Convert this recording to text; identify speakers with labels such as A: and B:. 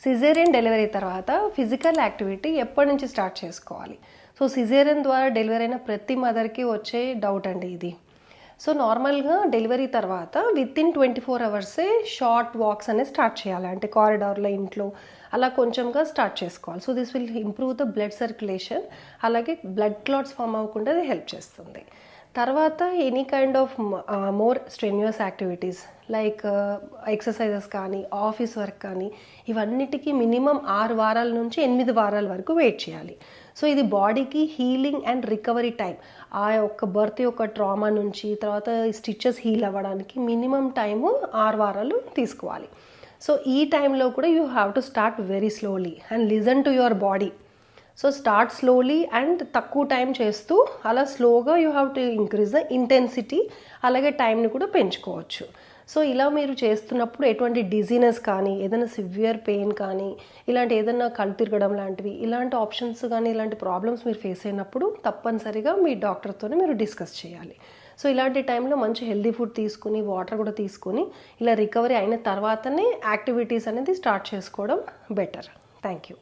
A: Caesarean delivery తర్వాత physical activity ఎప్పటి నుంచి స్టార్ట్ చేసుకోవాలి? సో సిజేరియన్ ద్వారా డెలివరీ అయిన ప్రతి మదర్కి వచ్చే డౌట్ అండి ఇది. సో నార్మల్గా డెలివరీ తర్వాత వితిన్ 24 అవర్సే షార్ట్ వాక్స్ అనేది స్టార్ట్ చేయాలి. అంటే కారిడార్లో, ఇంట్లో అలా కొంచెంగా స్టార్ట్ చేసుకోవాలి. So this will improve the blood circulation, అలాగే బ్లడ్ క్లాట్స్ ఫామ్ అవ్వకుండా అది హెల్ప్ చేస్తుంది. తర్వాత any kind of more strenuous activities like exercises కానీ, ఆఫీస్ వర్క్ కానీ, ఇవన్నిటికీ మినిమం 6 వారాల నుంచి 8 వారాల వరకు వెయిట్ చేయాలి. సో ఇది బాడీకి హీలింగ్ అండ్ రికవరీ టైం. ఆ యొక్క బర్త్ యొక్క ట్రామా నుంచి తర్వాత స్టిచెస్ హీల్ అవ్వడానికి మినిమం టైము 6 వారాలు తీసుకోవాలి. సో ఈ టైంలో కూడా you have to start very slowly and listen to your body. So start slowly and తక్కువ టైం చేస్తూ అలా స్లోగా you have to increase the intensity, అలాగే టైంని కూడా పెంచుకోవచ్చు. సో ఇలా మీరు చేస్తున్నప్పుడు ఎటువంటి డిజీనెస్ కానీ, ఏదైనా సివియర్ పెయిన్ కానీ, ఇలాంటి ఏదైనా కళ్ళు తిరగడం లాంటివి, ఇలాంటి ఆప్షన్స్ కానీ, ఇలాంటి ప్రాబ్లమ్స్ మీరు ఫేస్ అయినప్పుడు తప్పనిసరిగా మీ డాక్టర్తోనే మీరు డిస్కస్ చేయాలి. సో ఇలాంటి టైంలో మంచి హెల్దీ ఫుడ్ తీసుకుని, వాటర్ కూడా తీసుకుని, ఇలా రికవరీ అయిన తర్వాతనే యాక్టివిటీస్ అనేది స్టార్ట్ చేసుకోవడం బెటర్. Thank you.